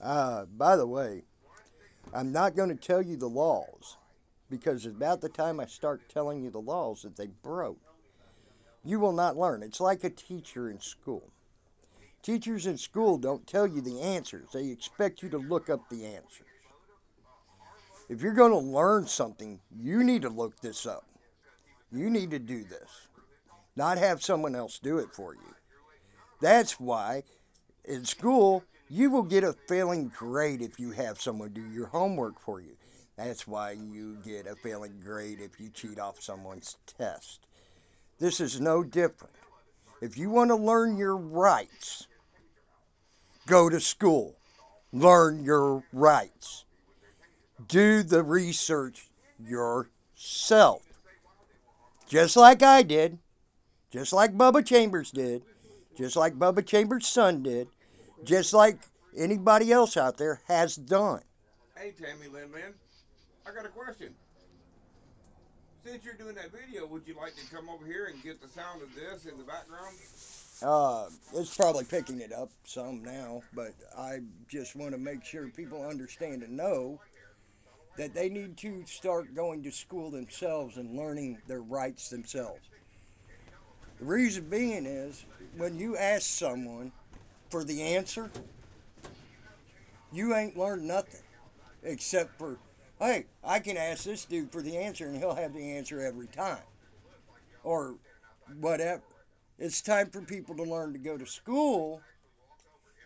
By the way, I'm not going to tell you the laws because about the time I start telling you the laws that they broke, you will not learn. It's like a teacher in school. Teachers in school don't tell you the answers, they expect you to look up the answers. If you're going to learn something, you need to look this up. You need to do this, not have someone else do it for you. That's why in school, you will get a failing grade if you have someone do your homework for you. That's why you get a failing grade if you cheat off someone's test. This is no different. If you want to learn your rights, go to school. Learn your rights. Do the research yourself. Just like I did. Just like Bubba Chambers did. Just like Bubba Chambers' son did. Just like anybody else out there has done. Hey, Tammy Lynn, man, I got a question. Since you're doing that video, would you like to come over here and get the sound of this in the background? It's probably picking it up some now, but I just want to make sure people understand and know that they need to start going to school themselves and learning their rights themselves. The reason being is when you ask someone for the answer, you ain't learned nothing except for, hey, I can ask this dude for the answer and he'll have the answer every time or whatever. It's time for people to learn to go to school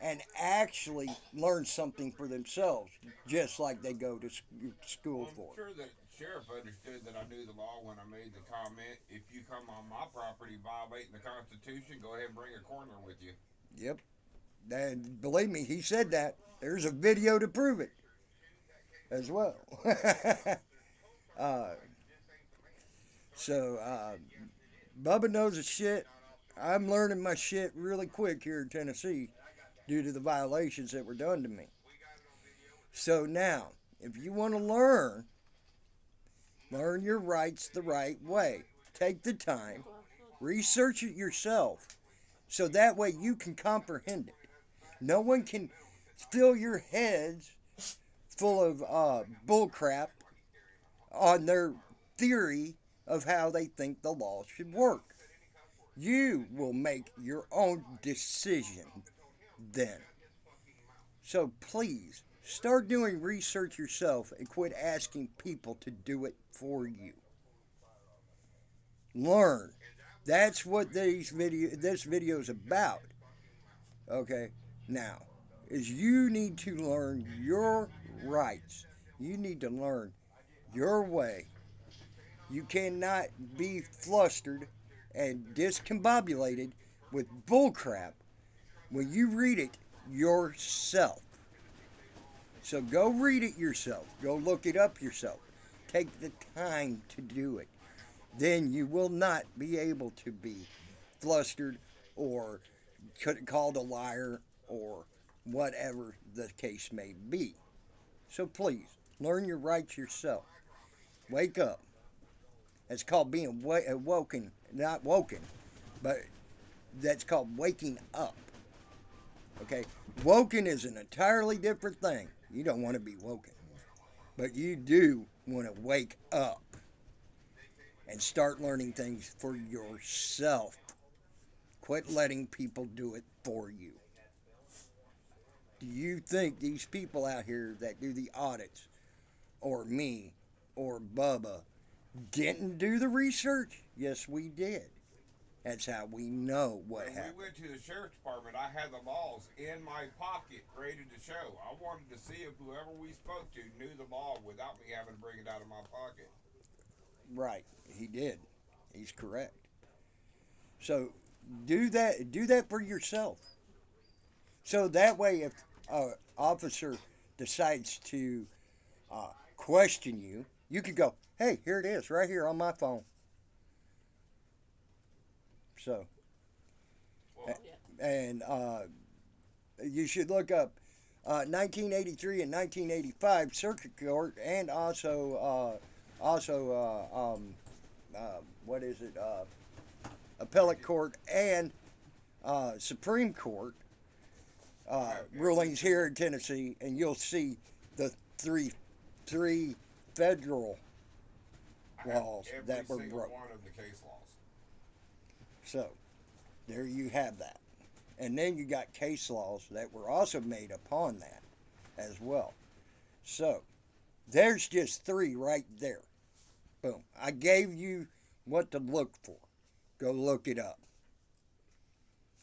and actually learn something for themselves, just like they go to school Well, I'm for. sure that sheriff understood that I knew the law when I made the comment. If you come on my property violating the Constitution, go ahead and bring a coroner with you. Yep. And believe me, he said that. There's a video to prove it as well. uh, so, Bubba knows his shit. I'm learning my shit really quick here in Tennessee due to the violations that were done to me. So now, if you want to learn your rights the right way. Take the time, research it yourself, so that way you can comprehend it. No one can fill your heads full of bullcrap on their theory of how they think the law should work. You will make your own decision then. So please start doing research yourself and quit asking people to do it for you. Learn. That's what this video is about. Okay? Now, is you need to learn your rights. You need to learn your way. You cannot be flustered and discombobulated with bullcrap when you read it yourself. So go read it yourself. Go look it up yourself. Take the time to do it. Then you will not be able to be flustered or called a liar or whatever the case may be. So please, learn your rights yourself. Wake up. It's called being woken, not woken, but that's called waking up. Okay? Woken is an entirely different thing. You don't want to be woken, but you do want to wake up and start learning things for yourself. Quit letting people do it for you. Do you think these people out here that do the audits, or me, or Bubba, didn't do the research? Yes, we did. That's how we know what When we happened. went to the sheriff's department, I had the laws in my pocket ready to show. I wanted to see if whoever we spoke to knew the law without me having to bring it out of my pocket. Right, he did. He's correct. So do that. Do that for yourself. So that way, if an officer decides to question you, you could go, "Hey, here it is, right here on my phone." So, Well, and you should look up 1983 and 1985 Circuit Court, and what is it? Appellate Court and Supreme Court rulings here in Tennessee, and you'll see the three federal laws that were broke. One of the case laws. So, there you have that. And then you got case laws that were also made upon that as well. So, there's just 3 right there. Boom. I gave you what to look for. Go look it up.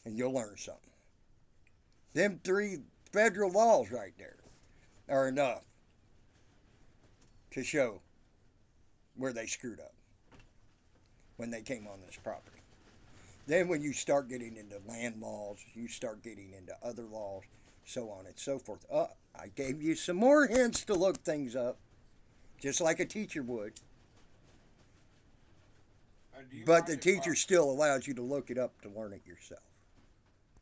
And you'll learn something. Them 3 federal laws right there are enough to show where they screwed up when they came on this property. Then when you start getting into land laws, you start getting into other laws, so on and so forth. I gave you some more hints to look things up, just like a teacher would. But the teacher still allows you to look it up to learn it yourself.